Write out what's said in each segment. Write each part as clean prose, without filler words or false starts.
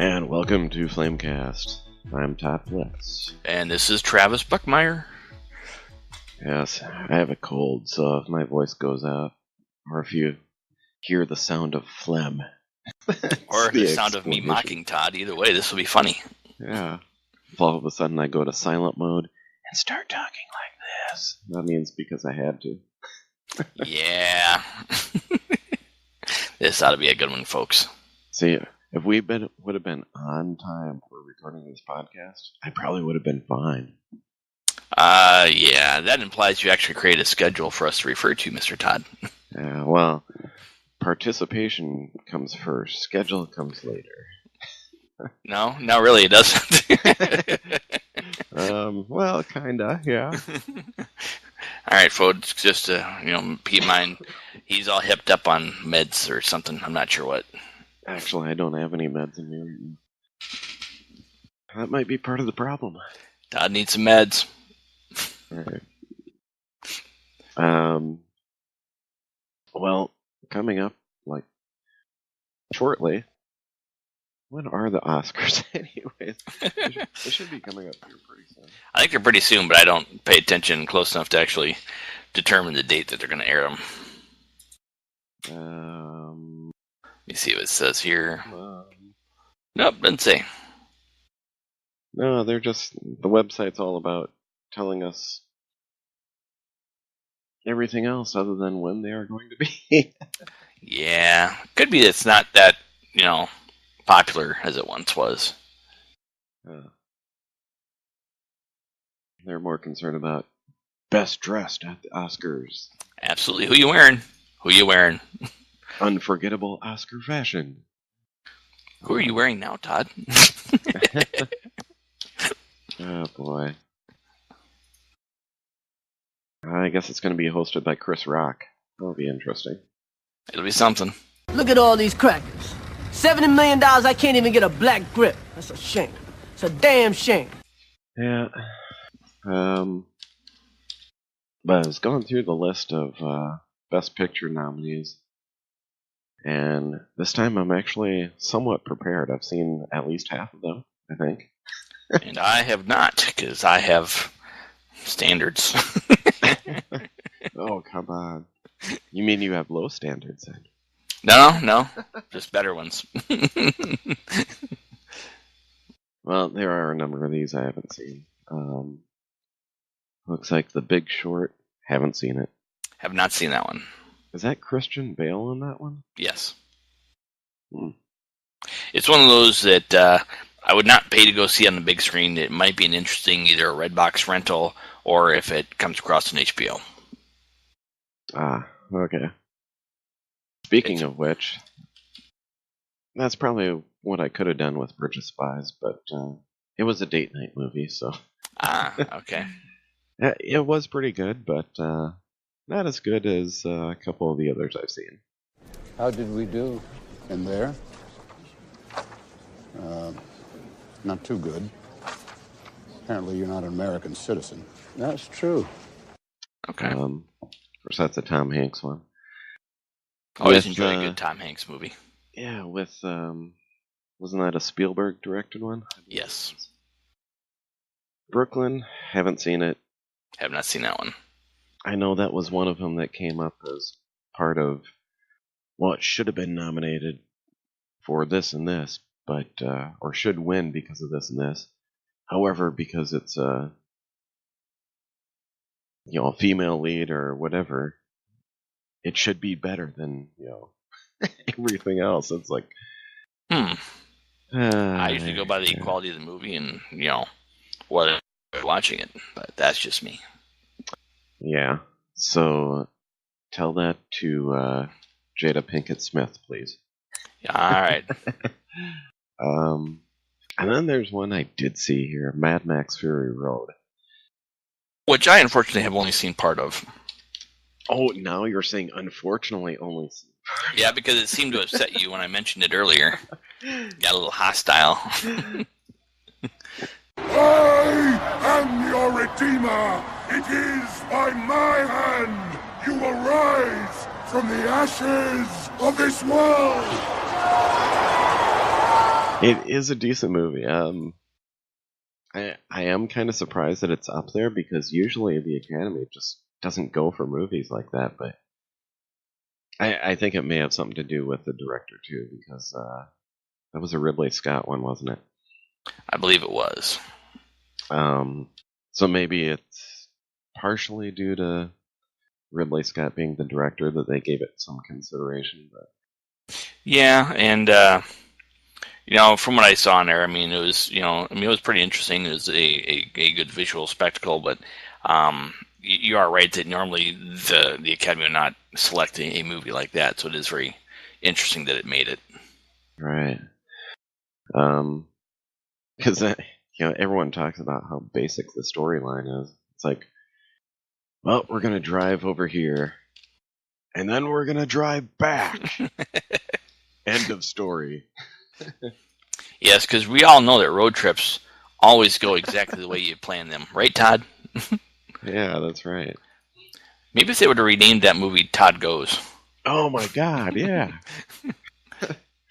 And welcome to Flamecast. I'm Todd Blitz. And this is Travis Buckmeyer. Yes, I have a cold, so if my voice goes out, or if you hear the sound of phlegm, or the sound of me mocking Todd, either way, this will be funny. Yeah. If all of a sudden I go to silent mode and start talking like this, that means because I had to. Yeah. This ought to be a good one, folks. See, if we would have been on time for recording this podcast, I probably would have been fine. Yeah, that implies you actually create a schedule for us to refer to, Mr. Todd. Yeah, well, participation comes first, schedule comes later. No, really, it doesn't. Well, kinda, yeah. All right, folks, just to keep in mind, he's all hipped up on meds or something. I'm not sure what. Actually, I don't have any meds in me right now. That might be part of the problem. Todd needs some meds. All right. Well, coming up, shortly. When are the Oscars, anyways? They should be coming up here pretty soon. I think they're pretty soon, but I don't pay attention close enough to actually determine the date that they're going to air them. Let me see what it says here. Nope, doesn't say. No, the website's all about telling us everything else other than when they are going to be. Yeah, could be it's not that, popular as it once was. They're more concerned about best dressed at the Oscars. Absolutely. Who you wearing? Unforgettable Oscar fashion. Who are you wearing now, Todd? Oh, boy. I guess it's going to be hosted by Chris Rock. That'll be interesting. It'll be something. Look at all these crackers. $70 million, I can't even get a black grip. That's a shame. It's a damn shame. Yeah. But I was going through the list of Best Picture nominees, and this time I'm actually somewhat prepared. I've seen at least half of them, I think. And I have not, because I have standards. Oh, come on. You mean you have low standards, then? No. Just better ones. Well, there are a number of these I haven't seen. Looks like The Big Short. Haven't seen it. Have not seen that one. Is that Christian Bale in that one? Yes. It's one of those that I would not pay to go see on the big screen. It might be an interesting either a Redbox rental or if it comes across on HBO. Ah, okay. Speaking of which, that's probably what I could have done with Bridge of Spies, but it was a date night movie, so... Okay. It was pretty good, but not as good as a couple of the others I've seen. How did we do in there? Not too good. Apparently you're not an American citizen. That's true. Okay. Of course, that's a Tom Hanks one. Always enjoy a good Tom Hanks movie. Yeah, with, wasn't that a Spielberg directed one? Yes. Brooklyn, haven't seen it. Have not seen that one. I know that was one of them that came up as part of, well, it should have been nominated for this and this, but, or should win because of this and this. However, because it's a female lead or whatever, it should be better than, everything else. It's like, I usually go by the quality of the movie and, what I'm watching it, but that's just me. Yeah. So tell that to Jada Pinkett Smith, please. Yeah, all right. And then there's one I did see here, Mad Max Fury Road. Which I unfortunately have only seen part of. Oh, now you're saying unfortunately only seen part. Yeah, because it seemed to upset you when I mentioned it earlier. Got a little hostile. I am your Redeemer. It is by my hand you will rise from the ashes of this world. It is a decent movie. I am kind of surprised that it's up there because usually the Academy just doesn't go for movies like that, but I think it may have something to do with the director too, because that was a Ridley Scott one, wasn't it? I believe it was. So maybe it's partially due to Ridley Scott being the director that they gave it some consideration. But Yeah, and from what I saw in there, I mean, it was, it was pretty interesting. It was a good visual spectacle, but you are right that normally the Academy would not select a movie like that, so it is very interesting that it made it. right, because everyone talks about how basic the storyline is. It's like, well, we're gonna drive over here, and then we're gonna drive back. End of story. Yes, because we all know that road trips always go exactly the way you plan them, right, Todd? Yeah, that's right. Maybe if they would have renamed that movie Todd Goes. Oh my God, yeah.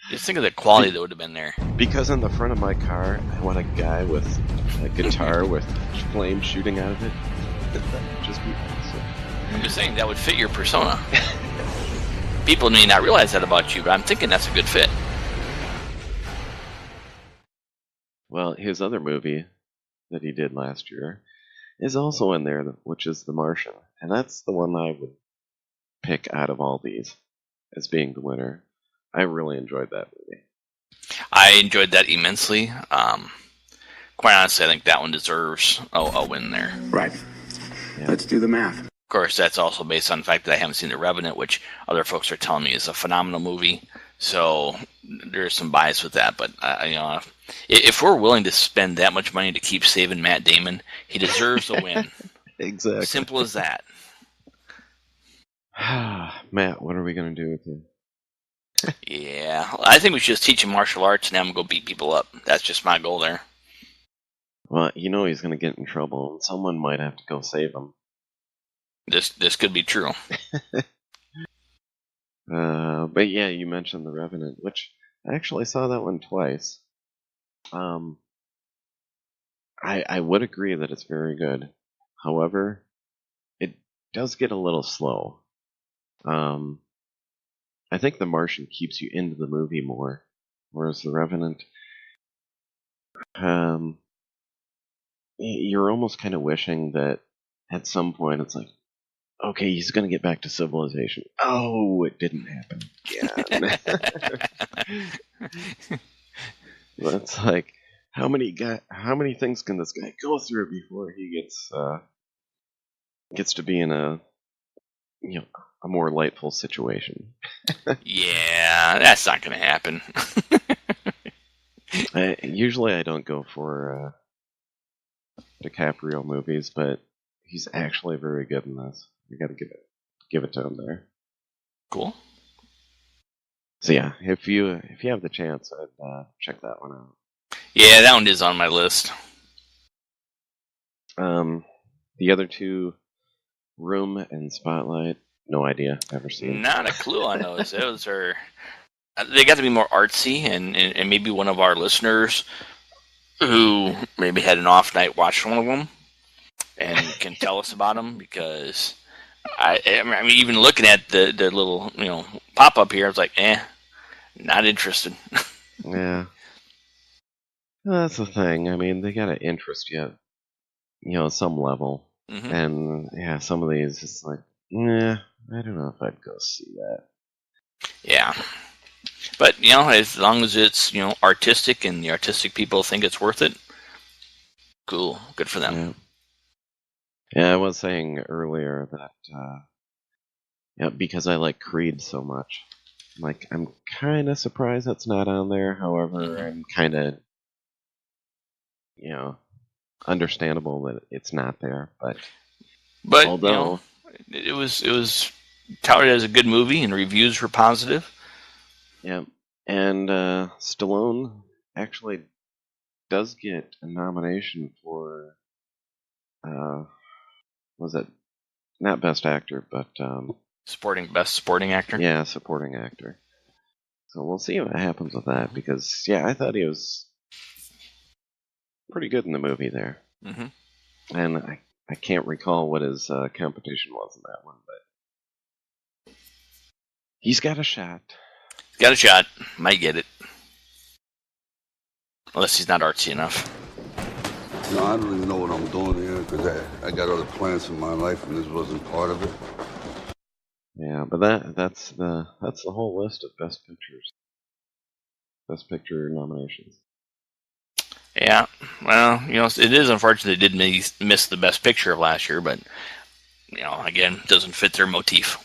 Just think of the quality that would have been there. Because on the front of my car, I want a guy with a guitar with flames shooting out of it. Just be awesome. I'm just saying that would fit your persona. People may not realize that about you, but I'm thinking that's a good fit. Well, his other movie that he did last year is also in there, which is The Martian. And that's the one I would pick out of all these as being the winner. I really enjoyed that movie. I enjoyed that immensely. Quite honestly, I think that one deserves a win there. Right. Yeah. Let's do the math. Of course, that's also based on the fact that I haven't seen The Revenant, which other folks are telling me is a phenomenal movie. So there's some bias with that. But if we're willing to spend that much money to keep saving Matt Damon, he deserves a win. Exactly. Simple as that. Matt, what are we going to do with you? Yeah, I think we should just teach him martial arts and have him go beat people up. That's just my goal there. Well, he's going to get in trouble, and someone might have to go save him. This could be true. But yeah, you mentioned The Revenant, which I actually saw that one twice. I would agree that it's very good. However, it does get a little slow. I think The Martian keeps you into the movie more, whereas The Revenant, you're almost kind of wishing that at some point it's like, okay, he's going to get back to civilization. Oh, it didn't happen again. It's like, how many things can this guy go through before he gets to be in a more lightful situation? Yeah, that's not going to happen. Usually I don't go for DiCaprio movies, but he's actually very good in this. You got to give it to him there. Cool. So yeah, if you have the chance, I'd check that one out. Yeah, that one is on my list. The other two, Room and Spotlight, no idea, never seen. Not a clue on those. Those are they got to be more artsy, and maybe one of our listeners who maybe had an off night watched one of them and can tell us about them, because I mean, even looking at the little pop up here, I was like, not interested. Yeah, well, that's the thing. I mean, they got to interest you, some level, Mm-hmm. and yeah, some of these, it's like, nah, I don't know if I'd go see that. Yeah, but as long as it's artistic and the artistic people think it's worth it, cool, good for them. Yeah, I was saying earlier that because I like Creed so much, I'm kind of surprised that's not on there. However, I'm kind of understandable that it's not there. But although it was touted as a good movie and reviews were positive. Yeah, and Stallone actually does get a nomination for was it not Best Actor, but Best supporting actor. Yeah, supporting actor. So we'll see what happens with that, because, yeah, I thought he was pretty good in the movie there. Mm-hmm. And I can't recall what his competition was in that one, but he's got a shot. Got a shot. Might get it. Unless he's not artsy enough. No, I don't even know what I'm doing here because I got other plans in my life and this wasn't part of it. Yeah, but that's the whole list of Best Picture nominations. Yeah, well, it is unfortunate they did miss the Best Picture of last year, but, again, doesn't fit their motif.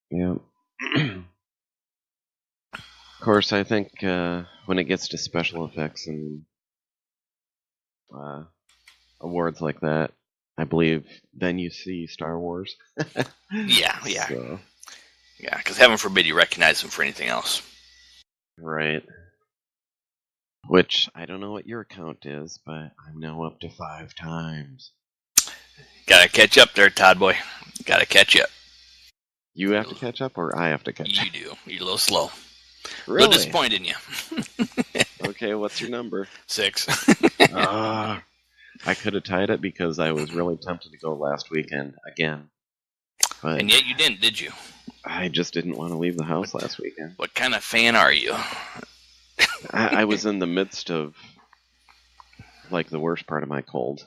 Yeah. Of course, I think when it gets to special effects and awards like that, I believe then you see Star Wars. Yeah. So. Yeah, because heaven forbid you recognize them for anything else. Right. Which, I don't know what your count is, but I'm now up to 5 times. Gotta catch up there, Todd boy. Gotta catch up. You have to catch up, or I have to catch up? You do. You're a little slow. Really? A little disappointed in you. Okay, what's your number? 6. I could have tied it because I was really tempted to go last weekend again. But And yet you didn't, did you? I just didn't want to leave the house last weekend. What kind of fan are you? I was in the midst of, like, the worst part of my cold.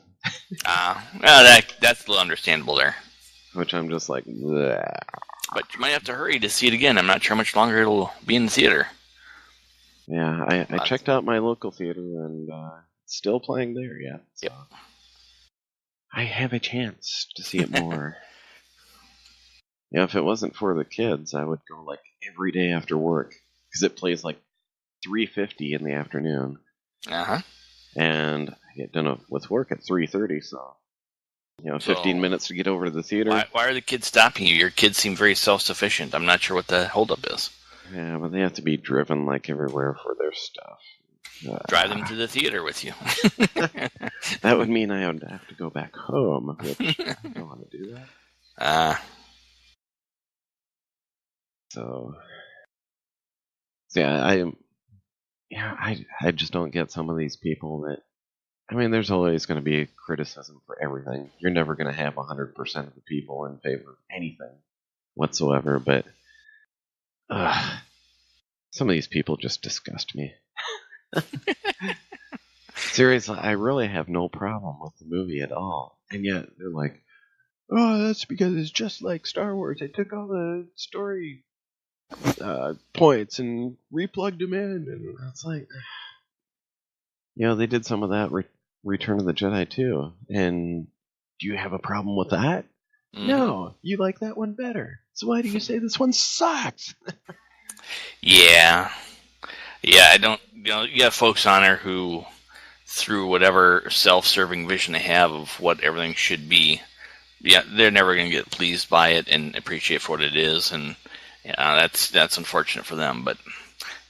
That's a little understandable there. Which I'm just like, bleh. But you might have to hurry to see it again. I'm not sure how much longer it'll be in the theater. Yeah, I checked out my local theater, and it's still playing there yet. So. Yep. I have a chance to see it more. Yeah, if it wasn't for the kids, I would go, like, every day after work. Because it plays, like, 3:50 in the afternoon. Uh-huh. And I get done with work at 3:30, so... 15 minutes to get over to the theater. Why are the kids stopping you? Your kids seem very self-sufficient. I'm not sure what the holdup is. Yeah, but they have to be driven, like, everywhere for their stuff. Drive them to the theater with you. That would mean I would have to go back home, which I don't want to do that. So yeah, I just don't get some of these people that... I mean, there's always going to be criticism for everything. You're never going to have 100% of the people in favor of anything whatsoever, but some of these people just disgust me. Seriously, I really have no problem with the movie at all. And yet, they're like, oh, that's because it's just like Star Wars. They took all the story points and replugged them in. And it's like... they did some of that Return of the Jedi too. And do you have a problem with that? Mm-hmm. No, you like that one better. So why do you say this one sucks? Yeah, I don't. You have folks on there who, through whatever self-serving vision they have of what everything should be, they're never going to get pleased by it and appreciate for what it is, and that's unfortunate for them. But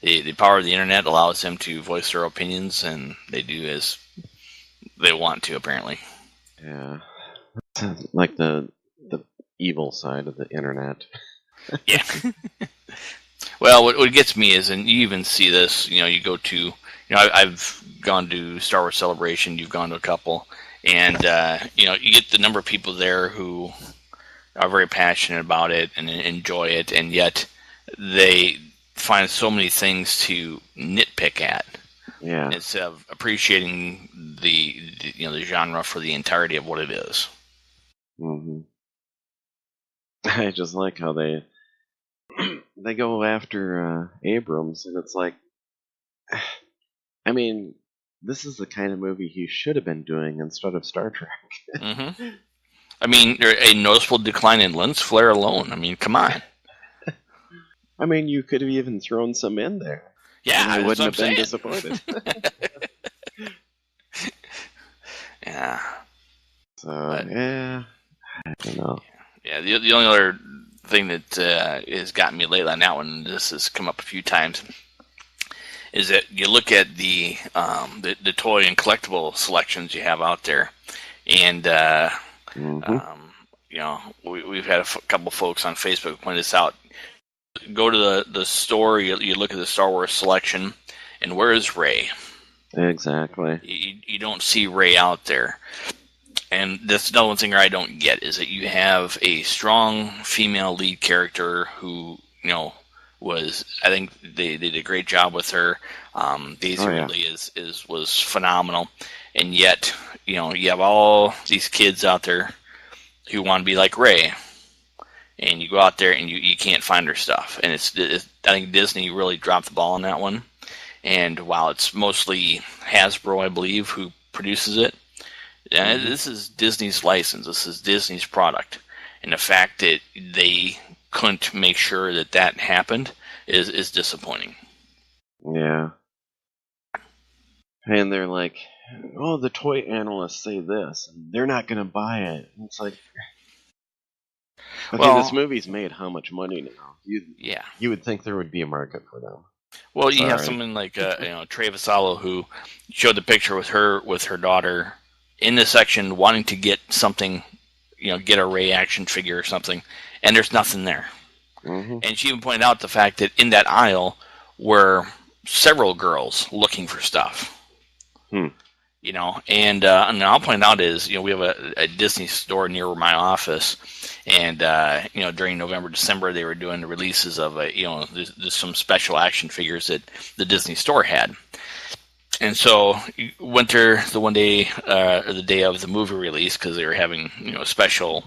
the power of the internet allows them to voice their opinions, and they do as they want to, apparently. Yeah. Like the evil side of the internet. Yeah. Well, what gets me is, and you even see this, you go to, I've gone to Star Wars Celebration, you've gone to a couple, and, you get the number of people there who are very passionate about it and enjoy it, and yet they find so many things to nitpick at. Yeah. Instead of appreciating the genre for the entirety of what it is. Mm-hmm. I just like how they go after Abrams, and it's like, I mean, this is the kind of movie he should have been doing instead of Star Trek. Mm-hmm. I mean, a noticeable decline in lens flare alone. I mean, come on. I mean, you could have even thrown some in there. Yeah, I wouldn't have been disappointed. Yeah. So, yeah, I don't know. Yeah, the only other thing that has gotten me lately on that one, and this has come up a few times, is that you look at the toy and collectible selections you have out there, and we've had a couple folks on Facebook point this out. go to the store, you look at the Star Wars selection, and where is Rey? Exactly. You don't see Rey out there. And that's the one thing I don't get is that you have a strong female lead character who, was, I think they did a great job with her. Daisy Ridley was phenomenal. And yet, you have all these kids out there who want to be like Rey. And you go out there and you can't find her stuff. And I think Disney really dropped the ball on that one. And while it's mostly Hasbro, I believe, who produces it, this is Disney's license. This is Disney's product. And the fact that they couldn't make sure that happened is disappointing. Yeah. And they're like, oh, the toy analysts say this, and they're not going to buy it. And it's like, okay, this movie's made how much money now? You would think there would be a market for them. Well, you have someone like Travis Allo who showed the picture with her daughter in the section wanting to get something, get a Rey action figure or something, and there's nothing there. Mm-hmm. And she even pointed out the fact that in that aisle were several girls looking for stuff. And I'll point out is, we have a Disney store near my office, and during November, December, they were doing the releases of there's some special action figures that the Disney store had. And so went there the one day, or the day of the movie release, because they were having a special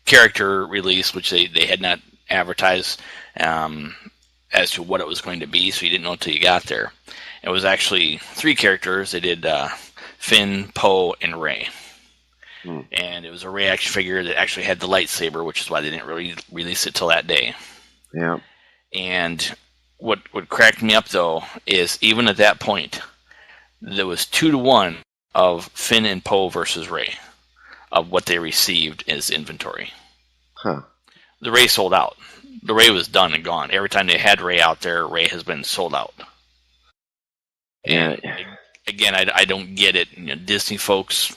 character release, which they had not advertised as to what it was going to be, so you didn't know until you got there. It was actually 3 characters. They did Finn, Poe, and Rey. And it was a Rey action figure that actually had the lightsaber, which is why they didn't really release it till that day. Yeah. And what cracked me up, though, is even at that point, there was 2-to-1 of Finn and Poe versus Rey of what they received as inventory. Huh. The Rey sold out. The Rey was done and gone. Every time they had Rey out there, Rey has been sold out. And again, I don't get it. Disney folks,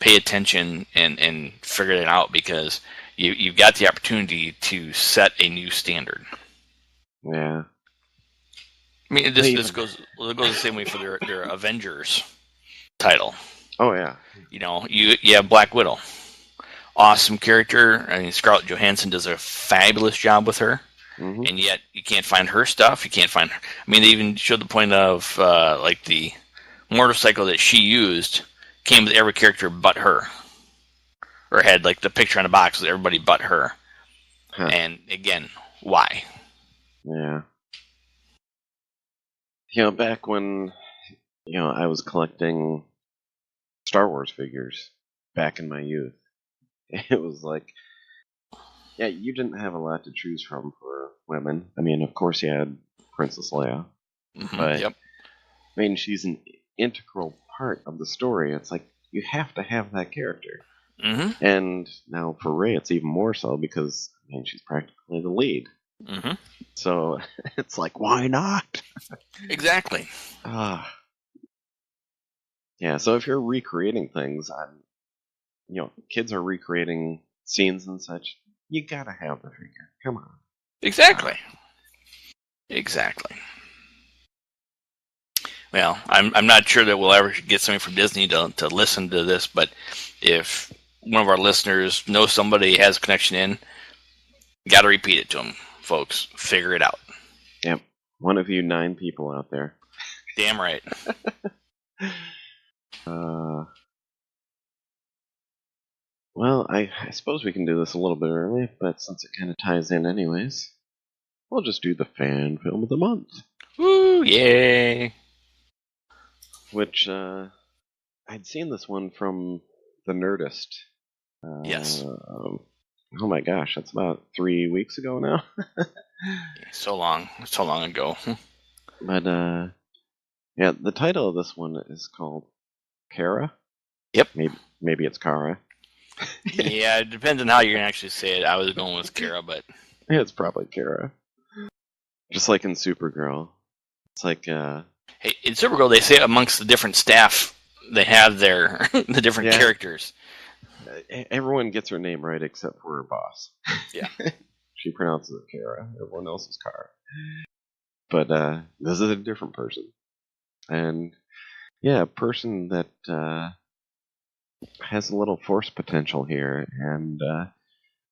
pay attention and figure it out, because you've got the opportunity to set a new standard. Yeah. I mean, this goes the same way for their Avengers title. Oh yeah. You have Black Widow, awesome character. I mean, Scarlett Johansson does a fabulous job with her. Mm-hmm. And yet you can't find her stuff. You can't find her. I mean, they even showed the point of like the motorcycle that she used came with every character but her, or had like the picture on the box with everybody but her. Huh. And again, why? Yeah. Back when I was collecting Star Wars figures back in my youth, it was like, yeah, you didn't have a lot to choose from for women. I mean, of course you had Princess Leia, but I mean, she's an integral part of the story. It's like, you have to have that character. Mm-hmm. And now for Rey, it's even more so, because I mean, she's practically the lead. Mm-hmm. So it's like, why not? Exactly. Yeah, so if you're recreating things, kids are recreating scenes and such, you gotta have the figure. Come on. Exactly. Well, I'm not sure that we'll ever get somebody from Disney to listen to this, but if one of our listeners knows somebody has a connection in, got to repeat it to them, folks. Figure it out. Yep. One of you 9 people out there. Damn right. Well, I suppose we can do this a little bit early, but since it kind of ties in anyways, we'll just do the fan film of the month. Woo, yay! Which, I'd seen this one from The Nerdist. Yes. Oh my gosh, that's about 3 weeks ago now. So long ago. But, yeah, the title of this one is called Kara. Yep. Maybe it's Kara. Yeah, it depends on how you're going to actually say it. I was going with Kara, but... Yeah, it's probably Kara. Just like in Supergirl. It's like, Hey, in Supergirl, they say amongst the different staff, they have the different characters. Everyone gets her name right except for her boss. Yeah. She pronounces it Kara. Everyone else's car. But this is a different person. And yeah, a person that has a little force potential here. And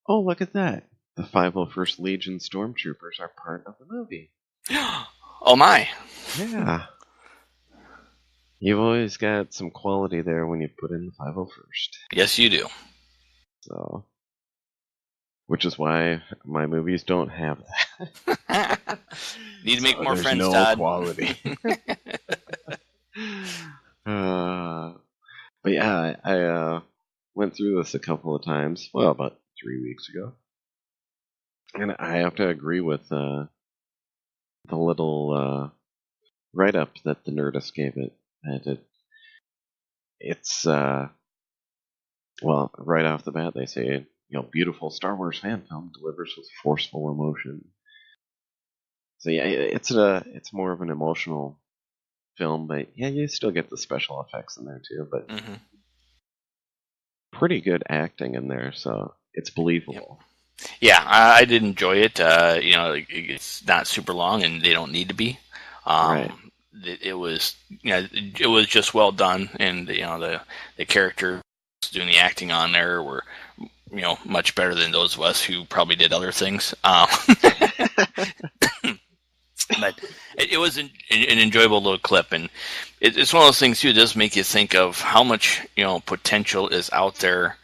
oh, look at that. The 501st Legion Stormtroopers are part of the movie. Oh my. Yeah. You've always got some quality there when you put in the 501st. Yes, you do. So, which is why my movies don't have that. Need to make more there's friends, no Todd. quality. But yeah, I went through this a couple of times. Well, about 3 weeks ago, and I have to agree with the little write-up that the Nerdist gave it. And it's well, right off the bat, they say, beautiful Star Wars fan film delivers with forceful emotion. So yeah, it's more of an emotional film, but yeah, you still get the special effects in there too. But pretty good acting in there, so it's believable. Yeah, I did enjoy it. It's not super long, and they don't need to be. Right. It was, it was just well done, and the characters doing the acting on there were, much better than those of us who probably did other things. But it was an enjoyable little clip, and it's one of those things too. It does make you think of how much potential is out there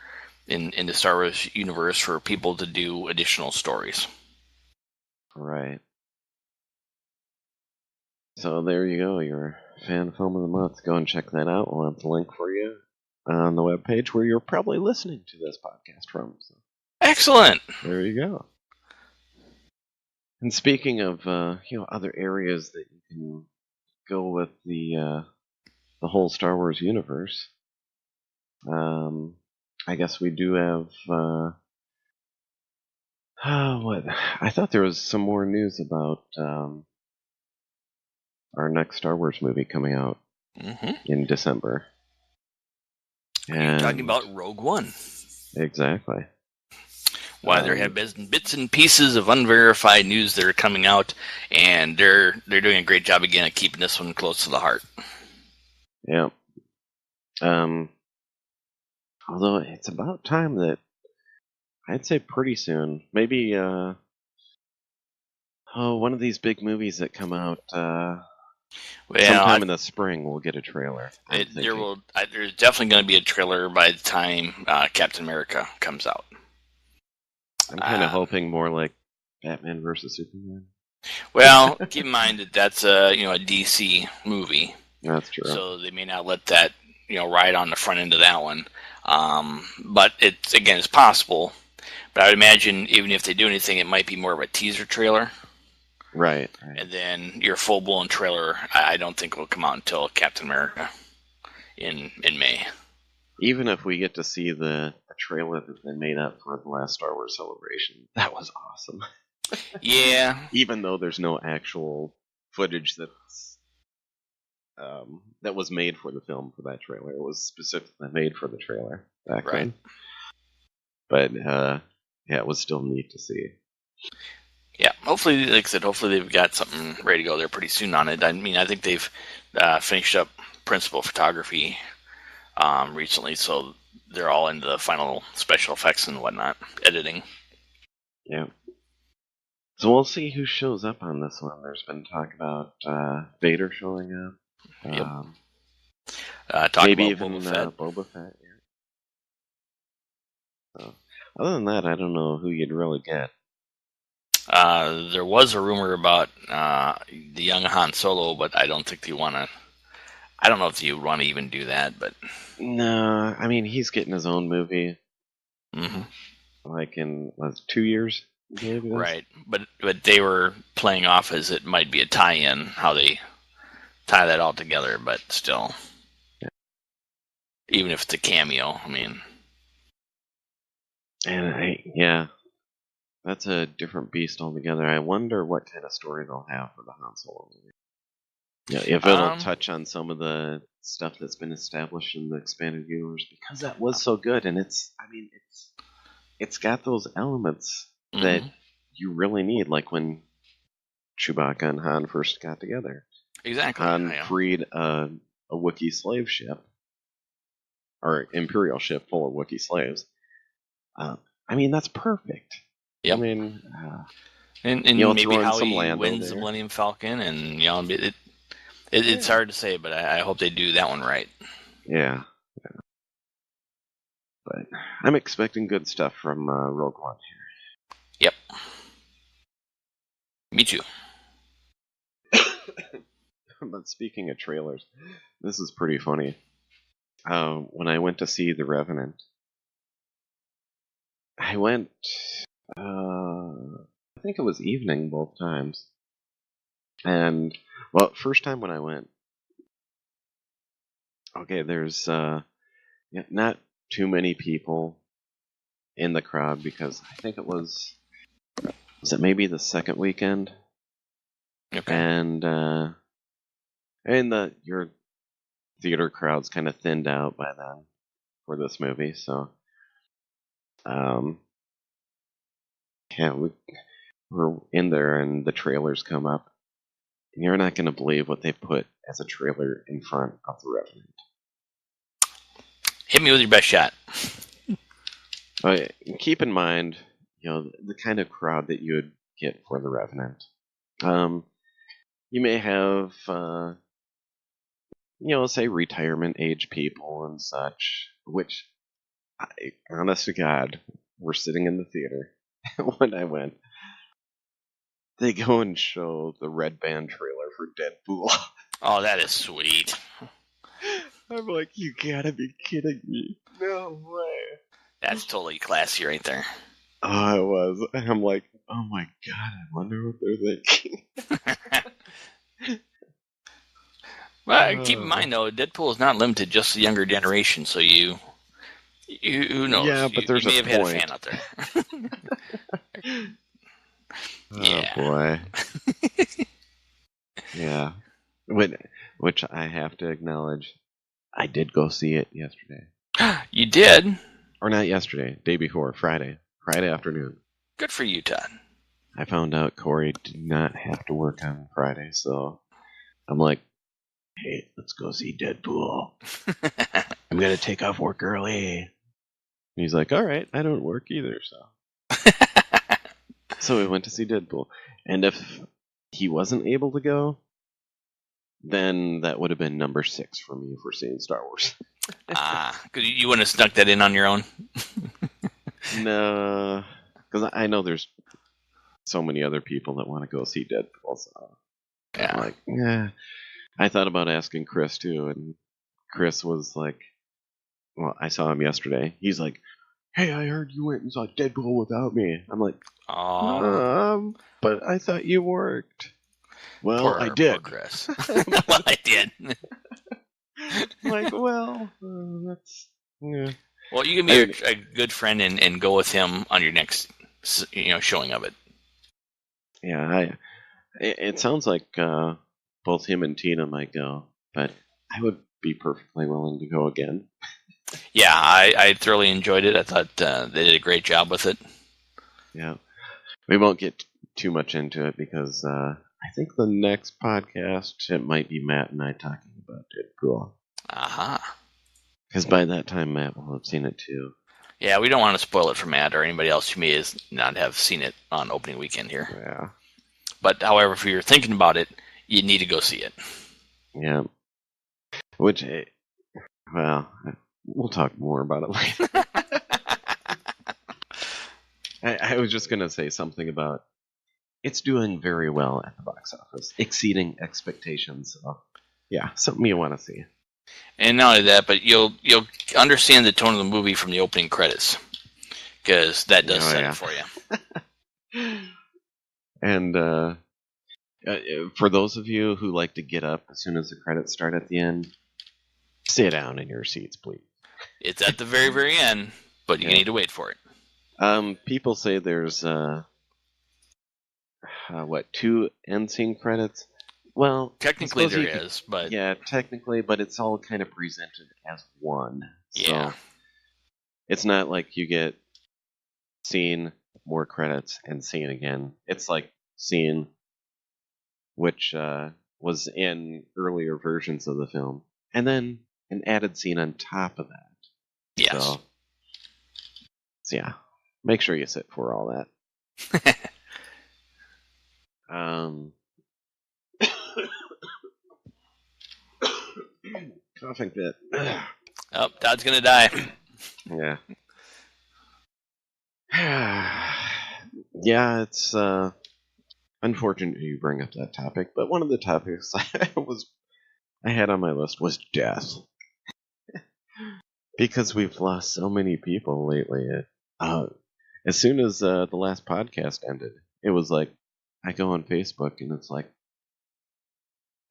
in the Star Wars universe for people to do additional stories. Right. So there you go, your fan film of the month. Go and check that out. We'll have the link for you on the webpage where you're probably listening to this podcast from. So Excellent. there you go. And speaking of other areas that you can go with the whole Star Wars universe, I guess we do have what I thought there was some more news about our next Star Wars movie coming out in December. You're talking about Rogue One. Exactly. Why there have been bits and pieces of unverified news that are coming out, and they're doing a great job again of keeping this one close to the heart. Yeah. Although it's about time that I'd say pretty soon, maybe one of these big movies that come out sometime in the spring, we'll get a trailer. There's definitely going to be a trailer by the time Captain America comes out. I'm kind of hoping more like Batman versus Superman. Well, keep in mind that that's a DC movie. That's true. So they may not let that ride on the front end of that one. But it's possible. But I would imagine even if they do anything, it might be more of a teaser trailer. Right. And then your full blown trailer, I don't think will come out until Captain America in May. Even if we get to see the trailer that they made up for the last Star Wars Celebration, that was awesome. Yeah. Even though there's no actual footage that's that was made for the film for that trailer, it was specifically made for the trailer back then. But yeah, it was still neat to see. Yeah, hopefully, like I said, hopefully they've got something ready to go there pretty soon on it. I mean, I think they've finished up principal photography recently, so they're all into the final special effects and whatnot, editing. Yeah. So we'll see who shows up on this one. There's been talk about Vader showing up. Maybe even Boba Fett. Yeah. So, other than that, I don't know who you'd really get. There was a rumor about the young Han Solo, but I don't think you want to. I don't know if you want to even do that, but no, I mean he's getting his own movie. Like in 2 years, maybe. Right? But they were playing off as it might be a tie-in, how they tie that all together. But still, even if it's a cameo, I mean, and that's a different beast altogether. I wonder what kind of story they'll have for the Han Solo movie. Yeah, if it'll touch on some of the stuff that's been established in the expanded universe, because that was so good, and it's got those elements that you really need, like when Chewbacca and Han first got together. Exactly. Han Yeah. freed a Wookiee slave ship, or Imperial ship full of Wookiee slaves. I mean, that's perfect. Yep. I mean, And you know, maybe throw in how some he Lando wins the there. Millennium Falcon, and it's hard to say, but I hope they do that one right. Yeah. But I'm expecting good stuff from Rogue One Yep. Me too. But speaking of trailers, this is pretty funny. When I went to see The Revenant, I went, I think it was evening both times. And, well, first time when I went, okay, there's not too many people in the crowd because I think it was it maybe the second weekend? Okay. And your theater crowd's kind of thinned out by then for this movie, so yeah, we're in there and the trailers come up. And you're not going to believe what they put as a trailer in front of The Revenant. Hit me with your best shot. Keep in mind, you know, the kind of crowd that you would get for The Revenant. You may have, say retirement age people and such, which, honest to God, were sitting in the theater when I went. They go and show the red band trailer for Deadpool. Oh, that is sweet. I'm like, you gotta be kidding me. No way. That's totally classy right there. Oh, it was. And I'm like, oh my God, I wonder what they're thinking. Well, keep in mind, though, Deadpool is not limited just to the younger generation, so who knows? Yeah, but there's you may a have point. had a fan out there. Yeah. Oh, boy. Yeah. Which I have to acknowledge, I did go see it yesterday. You did? Or not yesterday, day before, Friday afternoon. Good for you, Todd. I found out Corey did not have to work on Friday, so I'm like, hey, let's go see Deadpool. I'm going to take off work early. And he's like, all right, I don't work either, so. So we went to see Deadpool. And if he wasn't able to go, then that would have been number 6 for me for seeing Star Wars. Because you wouldn't have snuck that in on your own? No, because I know there's so many other people that want to go see Deadpool, so Yeah. I'm like, yeah. I thought about asking Chris too, and Chris was like, well, I saw him yesterday. He's like, hey, I heard you went and saw Deadpool without me. I'm like, but I thought you worked. Well, I did. Poor Chris. Well, I did. Like, well, that's, yeah. Well, you can be a good friend and go with him on your next, showing of it. Yeah, it sounds like both him and Tina might go, but I would be perfectly willing to go again. Yeah, I thoroughly enjoyed it. I thought they did a great job with it. Yeah. We won't get too much into it because I think the next podcast, it might be Matt and I talking about Deadpool. Aha. Because by that time, Matt will have seen it too. Yeah, we don't want to spoil it for Matt or anybody else who may not have seen it on opening weekend here. Yeah. But, however, if you're thinking about it, you need to go see it. Yeah. Which, well, we'll talk more about it later. I was just going to say something about it's doing very well at the box office, exceeding expectations. So, yeah, something you want to see. And not only that, but you'll understand the tone of the movie from the opening credits, because that does set it for you. And for those of you who like to get up as soon as the credits start at the end, sit down in your seats, please. It's at the very, very end, but you need to wait for it. People say there's 2 end scene credits? Well, technically there is, but yeah, technically, but it's all kind of presented as one. Yeah. So it's not like you get scene more credits and seeing again. It's like seeing which was in earlier versions of the film, and then an added scene on top of that. Yes. So yeah, make sure you sit for all that. Coughing fit. Oh, Todd's gonna die. Yeah. Yeah, it's unfortunate you bring up that topic, but one of the topics I had on my list was death. Because we've lost so many people lately. As soon as the last podcast ended, it was like, I go on Facebook and it's like,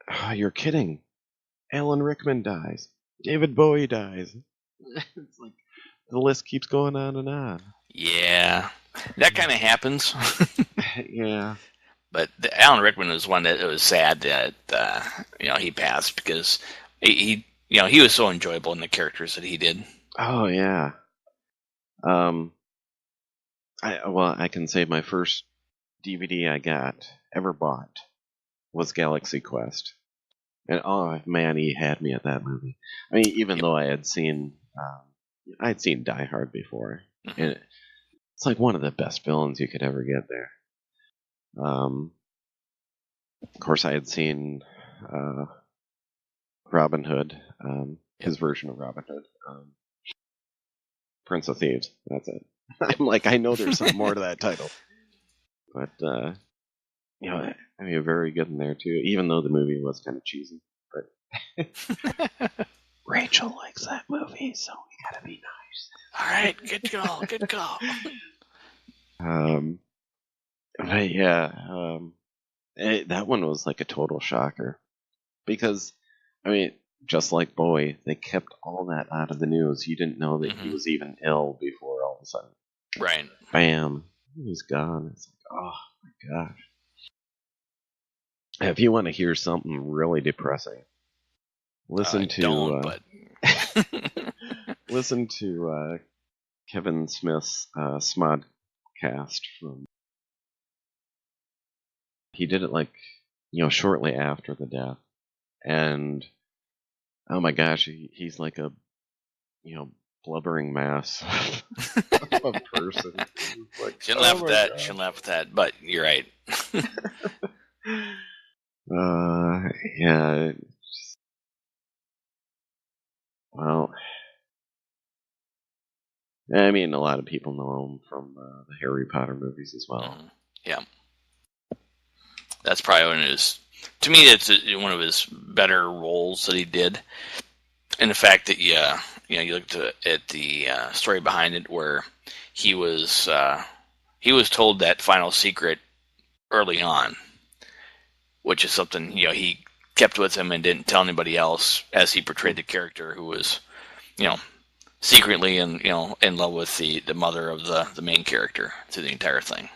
oh, you're kidding. Alan Rickman dies. David Bowie dies. It's like, the list keeps going on and on. Yeah, that kind of happens. Yeah. But Alan Rickman was one that it was sad that he passed because he was so enjoyable in the characters that he did. Oh yeah. I can say my first DVD I ever bought was Galaxy Quest, and oh man, he had me at that movie. I mean, even though I'd seen Die Hard before, and it's like one of the best villains you could ever get there. Of course, I had seen Robin Hood, his version of Robin Hood, Prince of Thieves. That's it. I'm like, I know there's some more to that title, but I mean, very good in there too. Even though the movie was kind of cheesy, but Rachel likes that movie, so we gotta be nice. All right, good call, good call. But yeah, that one was like a total shocker because, I mean, just like Bowie, they kept all that out of the news. You didn't know that he was even ill before all of a sudden. Right. Bam, he's gone. It's like, oh my gosh. If you want to hear something really depressing, listen to listen to Kevin Smith's Smodcast from. He did it like shortly after the death, and oh my gosh, he's like a blubbering mass of a person. Like, Shouldn't laugh at that. God. Shouldn't laugh at that. But you're right. Yeah. Well, I mean, a lot of people know him from the Harry Potter movies as well. Yeah. That's probably one of his. To me, it's one of his better roles that he did. And the fact that you looked at the story behind it, where he was told that final secret early on, which is something he kept with him and didn't tell anybody else, as he portrayed the character who was secretly in love with the mother of the main character through the entire thing.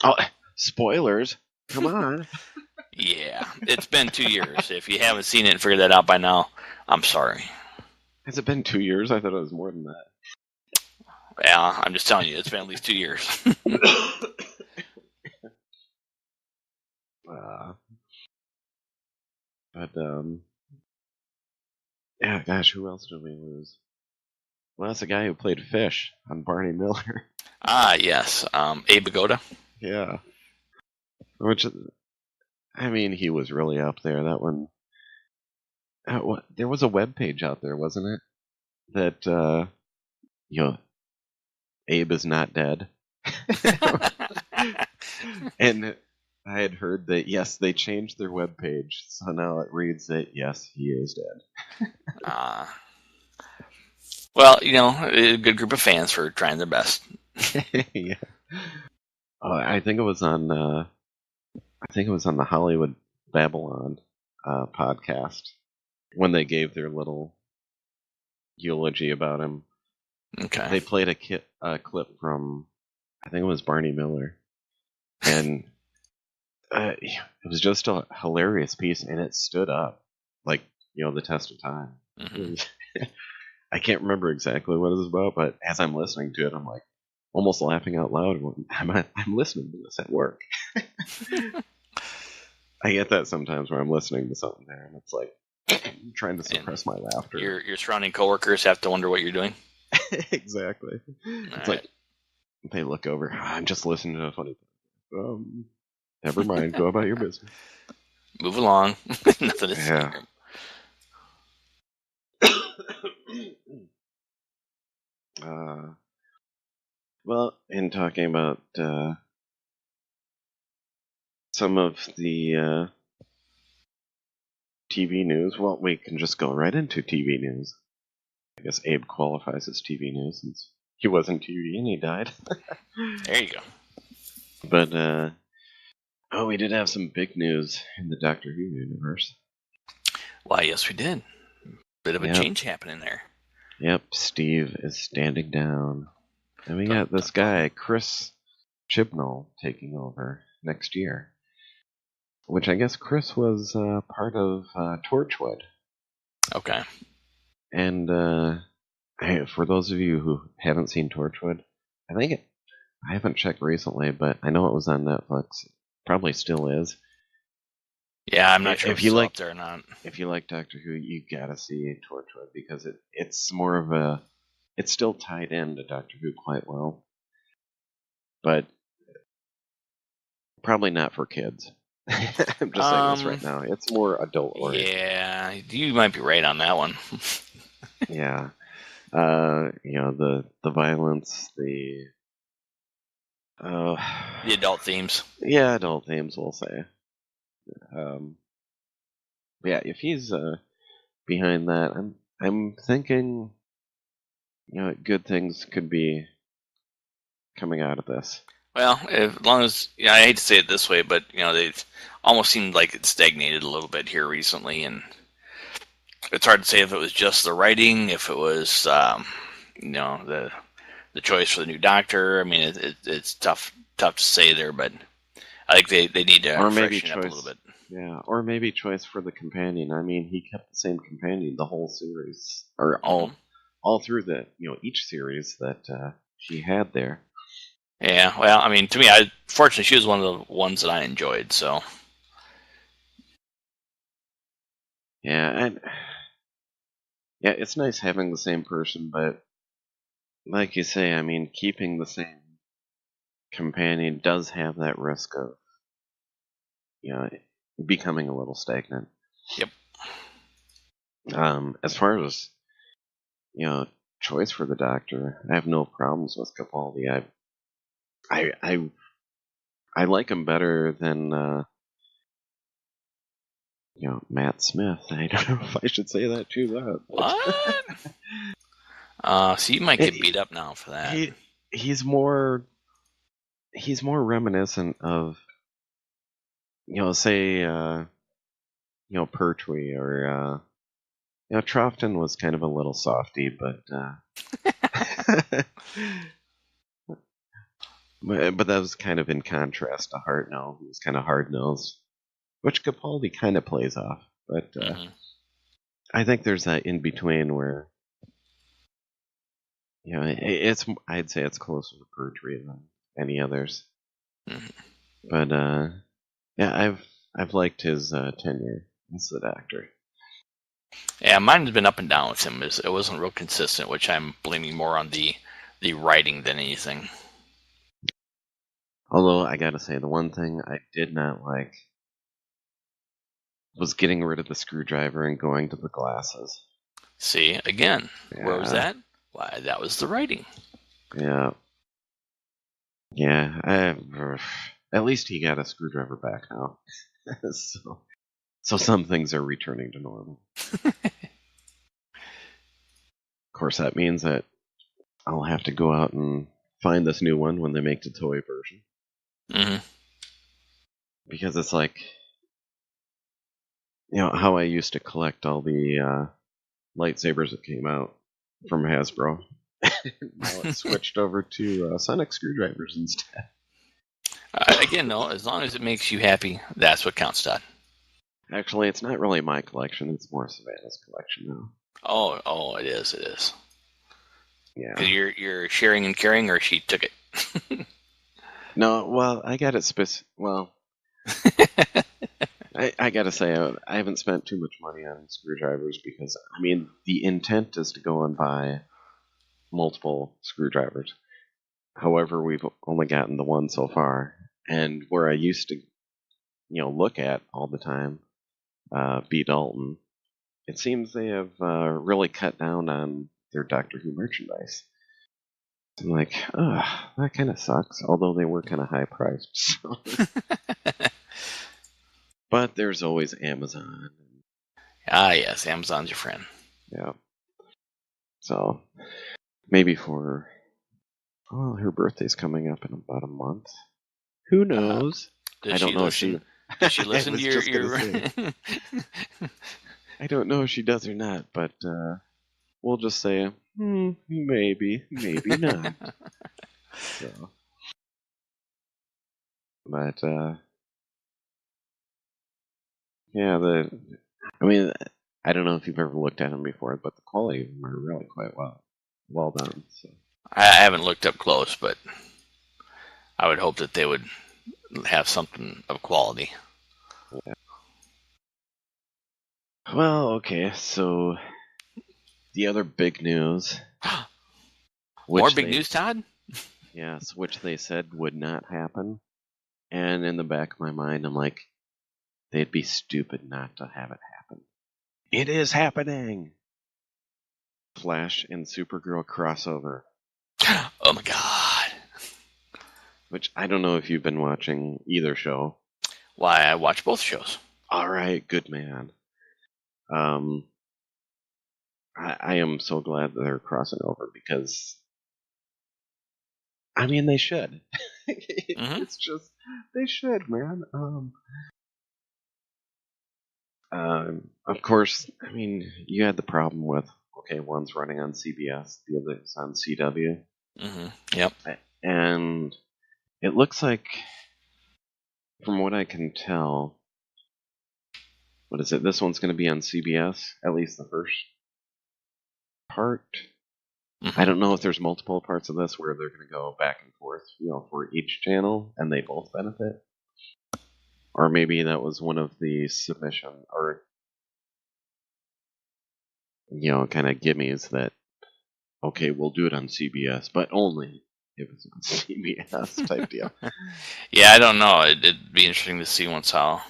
Oh, spoilers! Come on. Yeah, it's been 2 years. If you haven't seen it and figured that out by now, I'm sorry. Has it been 2 years? I thought it was more than that. Yeah, I'm just telling you, it's been at least 2 years. Yeah, gosh, who else did we lose? Well, that's the guy who played Fish on Barney Miller. Ah, yes, Abe Vigoda. Yeah. Which, I mean, he was really up there. That one. There was a web page out there, wasn't it? That Abe is not dead. And I had heard that yes, they changed their web page, so now it reads that yes, he is dead. Well, a good group of fans for trying their best. Yeah. Oh, I think it was on. The Hollywood Babylon podcast when they gave their little eulogy about him. Okay. They played a clip from, I think it was Barney Miller, and it was just a hilarious piece, and it stood up like the test of time. Mm-hmm. I can't remember exactly what it was about, but as I'm listening to it, I'm like, almost laughing out loud when I'm listening to this at work. I get that sometimes where I'm listening to something there, and it's like I'm trying to suppress my laughter. Your surrounding coworkers have to wonder what you're doing. Exactly. It's like they look over. I'm just listening to a funny thing. Never mind. Go about your business. Move along. Nothing to say. Well, in talking about some of the TV news, well, we can just go right into TV news. I guess Abe qualifies as TV news since he wasn't TV and he died. There you go. But, we did have some big news in the Doctor Who universe. Why, yes, we did. Bit of a change happening there. Yep, Steve is standing down. And we got this guy, Chris Chibnall, taking over next year. Which I guess Chris was part of Torchwood. Okay. And for those of you who haven't seen Torchwood, I haven't checked recently, but I know it was on Netflix. Probably still is. Yeah, I'm not sure if you like there or not. If you like Doctor Who, you gotta see Torchwood because it's more of a. It's still tied into Doctor Who quite well, but probably not for kids. I'm just saying this right now. It's more adult oriented. Yeah, you might be right on that one. Yeah, the violence, the adult themes. Yeah, adult themes, we'll say. Yeah, if he's behind that, I'm thinking, good things could be coming out of this. Well, as long as I hate to say it this way, but they've almost seemed like it stagnated a little bit here recently, and it's hard to say if it was just the writing, if it was the choice for the new Doctor. I mean, it's tough to say there, but I think they need to freshen it up a little bit. Yeah, or maybe choice for the companion. I mean, he kept the same companion the whole series, or all through the each series that she had there. Yeah, well, I mean, to me, fortunately, she was one of the ones that I enjoyed. So. Yeah, it's nice having the same person, but like you say, I mean, keeping the same companion does have that risk of, becoming a little stagnant. Yep. As far as, choice for the Doctor, I have no problems with Capaldi. I like him better than, Matt Smith. I don't know if I should say that too loud. What? So you might get beat up now for that. He's more reminiscent of, say, Pertwee or, Troughton was kind of a little softy, but but that was kind of in contrast to Hartnell, who was kind of hard-nosed, which Capaldi kind of plays off. But I think there's that in-between where, I'd say it's closer to Pertwee than any others. Mm-hmm. But yeah, I've liked his tenure as the Doctor. Yeah, mine has been up and down with him. It wasn't real consistent, which I'm blaming more on the writing than anything. Although, I gotta say, the one thing I did not like was getting rid of the screwdriver and going to the glasses. See, again, where was that? Why, that was the writing. Yeah. Yeah, at least he got a screwdriver back now. So some things are returning to normal. Of course, that means that I'll have to go out and find this new one when they make the toy version. Mm-hmm. Because it's like, how I used to collect all the lightsabers that came out from Hasbro. Now it's switched over to sonic screwdrivers instead. Again, no, as long as it makes you happy, that's what counts, Todd. Actually, it's not really my collection. It's more Savannah's collection now. Oh, it is. Yeah. Because you're sharing and caring, or she took it. No, well, I got it well, I gotta say, I haven't spent too much money on screwdrivers because, I mean, the intent is to go and buy multiple screwdrivers. However, we've only gotten the one so far. And where I used to, look at all the time, B. Dalton, it seems they have really cut down on their Doctor Who merchandise. I'm like, that kind of sucks, although they were kind of high priced. So. But there's always Amazon. Ah, yes, Amazon's your friend. Yeah. So maybe her birthday's coming up in about a month. Who knows? Does I don't she know listen? if she. Does she listen I to was your? just gonna say. I don't know if she does or not, but we'll just say maybe not. So, but yeah, I mean, I don't know if you've ever looked at them before, but the quality of them are really quite well done. So. I haven't looked up close, but I would hope that they would have something of quality. Yeah. Well, okay, so the other big news. More big news, Todd? Yes, which they said would not happen. And in the back of my mind, I'm like, they'd be stupid not to have it happen. It is happening! Flash and Supergirl crossover. Oh my god. Which I don't know if you've been watching either show. Why, I watch both shows. Alright, good man. I am so glad that they're crossing over because, I mean, they should. It's just, they should, man. Of course, I mean, you had the problem with, okay, one's running on CBS, the other's on CW. Yep. And it looks like, from what I can tell, what is it? This one's going to be on CBS, at least the first part. I don't know if there's multiple parts of this where they're going to go back and forth, for each channel, and they both benefit. Or maybe that was one of the submission, or, kind of gimmies that, okay, we'll do it on CBS, but only if it's on CBS type deal. Yeah, I don't know. It'd be interesting to see once how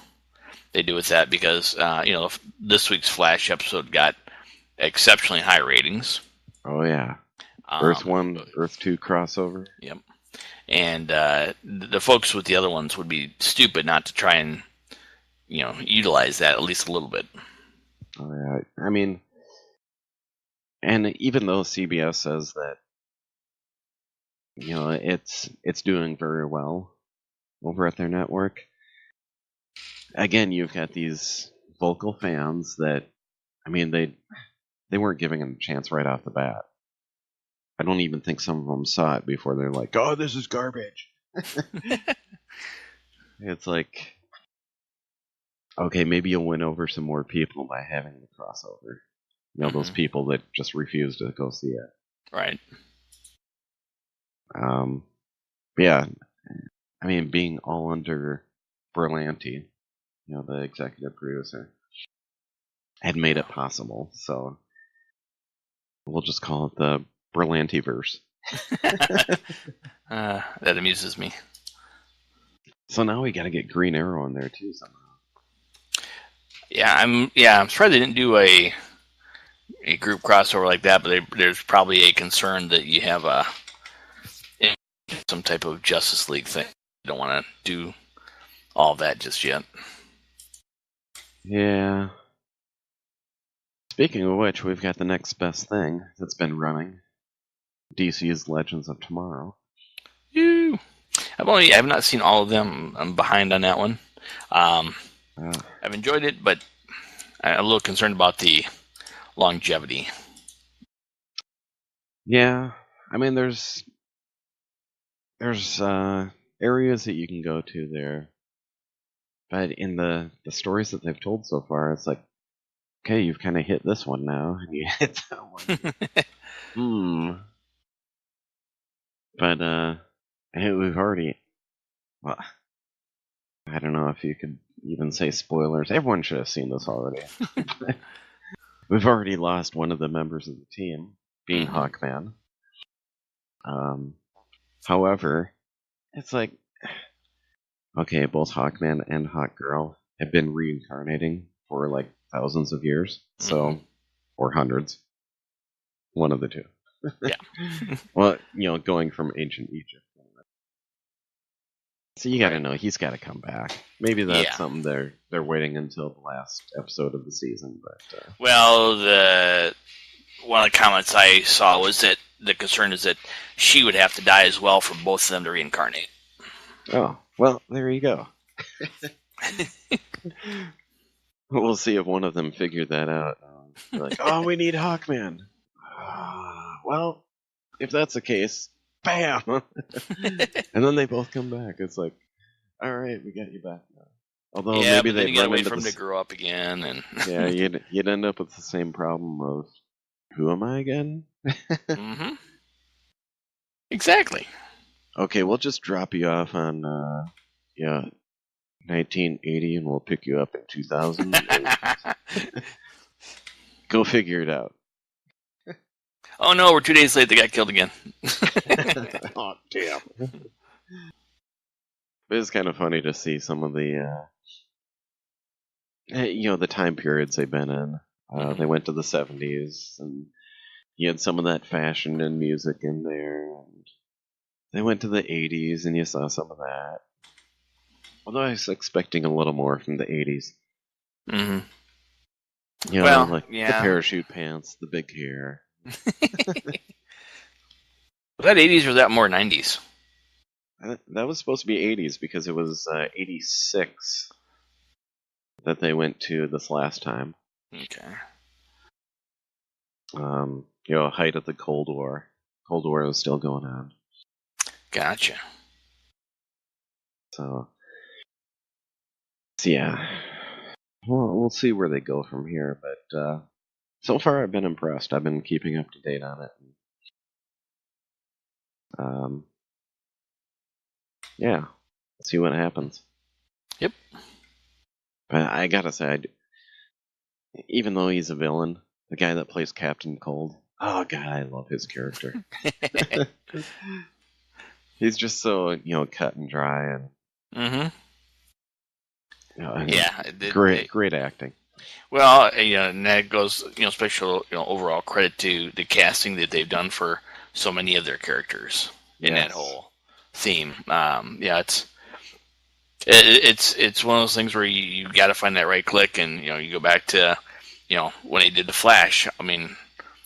they do with that because, this week's Flash episode got exceptionally high ratings. Oh, yeah. Earth 1, Earth 2 crossover. Yep. And the folks with the other ones would be stupid not to try and, utilize that at least a little bit. Oh, yeah. I mean, and even though CBS says that, it's doing very well over at their network, again, you've got these vocal fans that, I mean, they weren't giving it a chance right off the bat. I don't even think some of them saw it before they're like, oh, this is garbage. It's like, okay, maybe you'll win over some more people by having the crossover. Those people that just refuse to go see it. Right. But yeah, I mean, being all under Berlanti, the executive producer, had made it possible. So we'll just call it the Berlantiverse. That amuses me. So now we got to get Green Arrow in there too somehow. Yeah, I'm surprised they didn't do a group crossover like that, but there's probably a concern that you have some type of Justice League thing. You don't want to do all that just yet. Yeah. Speaking of which, we've got the next best thing that's been running. DC's Legends of Tomorrow. Ew. I've not seen all of them. I'm behind on that one. I've enjoyed it, but I'm a little concerned about the longevity. Yeah, I mean, there's areas that you can go to there, but in the stories that they've told so far, it's like, okay, you've kind of hit this one now, and you hit that one. But we've already. Well, I don't know if you could even say spoilers. Everyone should have seen this already. We've already lost one of the members of the team, being Hawkman. However, it's like, okay, both Hawkman and Hawkgirl have been reincarnating for like thousands of years, so or hundreds. One of the two. Yeah. Well, going from ancient Egypt. So you got to know he's got to come back. Maybe that's something they're waiting until the last episode of the season. But well, one of the comments I saw was that the concern is that she would have to die as well for both of them to reincarnate. Oh, well, there you go. We'll see if one of them figured that out. Like, oh, we need Hawkman. Well, if that's the case, bam! And then they both come back. It's like, all right, we got you back now. Although maybe they'd get run away into from him to grow up again, and yeah, you'd end up with the same problem of who am I again? Exactly. Okay, we'll just drop you off on 1980, and we'll pick you up in 2000. Go figure it out. Oh no, we're 2 days late. They got killed again. Oh damn! But it's kind of funny to see some of the the time periods they've been in. They went to the 70s, and you had some of that fashion and music in there. And they went to the 80s, and you saw some of that. Although I was expecting a little more from the 80s. Mm-hmm. The parachute pants, the big hair. Was that 80s or was that more 90s? That was supposed to be 80s because it was 86 that they went to this last time. Okay. Height of the Cold War. Cold War was still going on. Gotcha. So yeah. Well, we'll see where they go from here, but so far I've been impressed. I've been keeping up to date on it. Yeah, see what happens. Yep. But I gotta say, even though he's a villain, the guy that plays Captain Cold, oh god, I love his character. He's just so cut and dry and great acting. Well, and that goes special overall credit to the casting that they've done for so many of their characters in that whole theme. It's one of those things where you got to find that right click, and you go back to when he did the Flash. I mean,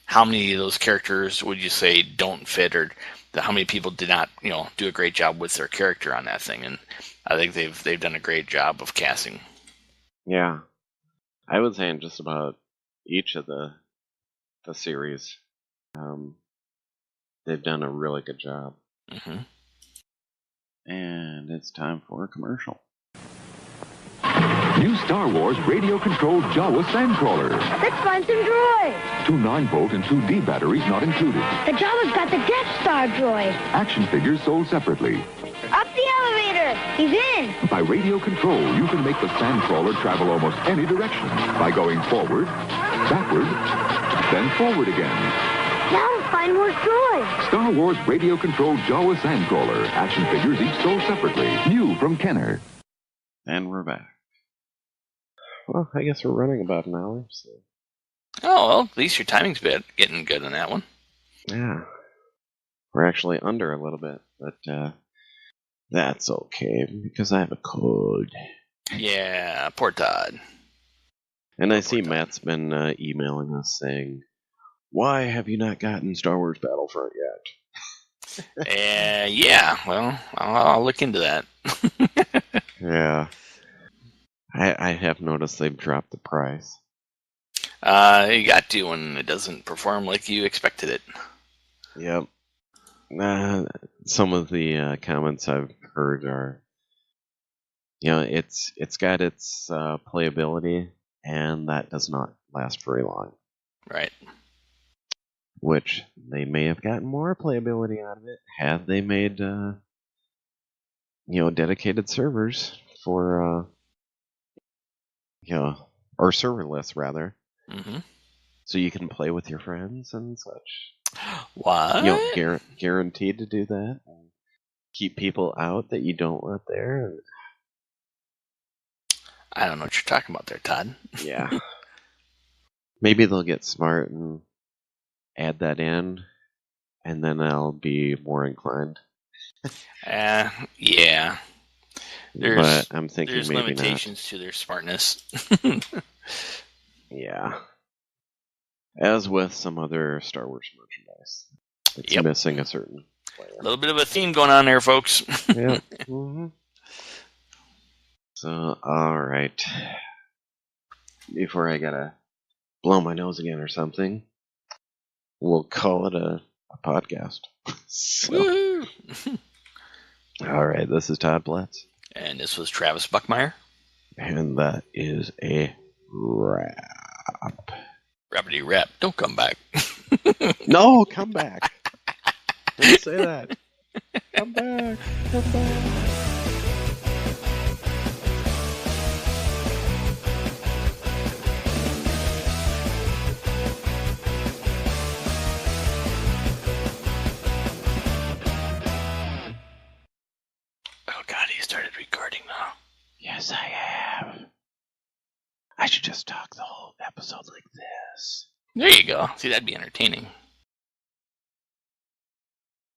how many of those characters would you say don't fit, or how many people did not do a great job with their character on that thing? And I think they've done a great job of casting. Yeah, I would say in just about each of the series, they've done a really good job. Mm-hmm. And it's time for a commercial. New Star Wars radio-controlled Jawa Sandcrawler. Let's find some droids. 2 9-volt and 2 D batteries not included. The Jawa's got the Death Star droid. Action figures sold separately. Up the elevator. He's in. By radio control, you can make the Sandcrawler travel almost any direction by going forward, backward, then forward again. Now we'll find more droids. Star Wars radio-controlled Jawa Sandcrawler. Action figures each sold separately. New from Kenner. And we're back. Well, I guess we're running about an hour, so... Oh, well, at least your timing's getting good on that one. Yeah. We're actually under a little bit, but that's okay, because I have a cold. Yeah, poor Todd. And I see Matt's been emailing us saying, why have you not gotten Star Wars Battlefront yet? Yeah, well, I'll look into that. Yeah. I have noticed they've dropped the price. You got to when it doesn't perform like you expected it. Yep. Some of the comments I've heard are, it's got its playability, and that does not last very long. Right. which they may have gotten more playability out of it had they made, dedicated servers for, or serverless rather, Mm-hmm. so you can play with your friends and such. What? Guaranteed to do that. Keep people out that you don't want there. I don't know what you're talking about there, Todd. Yeah. Maybe they'll get smart and add that in, and then I'll be more inclined. Yeah. But I'm thinking there's maybe limitations to their smartness. Yeah. As with some other Star Wars merchandise. It's Yep. missing a certain player. A little bit of a theme going on there, folks. Yeah. Mm-hmm. So, alright. Before I gotta blow my nose again or something, we'll call it a podcast. So, alright, this is Todd Platts. And this was Travis Buckmeyer. And that is a wrap. Rappity rap. Don't come back. No, come back. Don't say that. Come back. Come back. Oh, God, he started recording now. Yes, I have. I should just talk the whole episode like this. There you go. See, that'd be entertaining.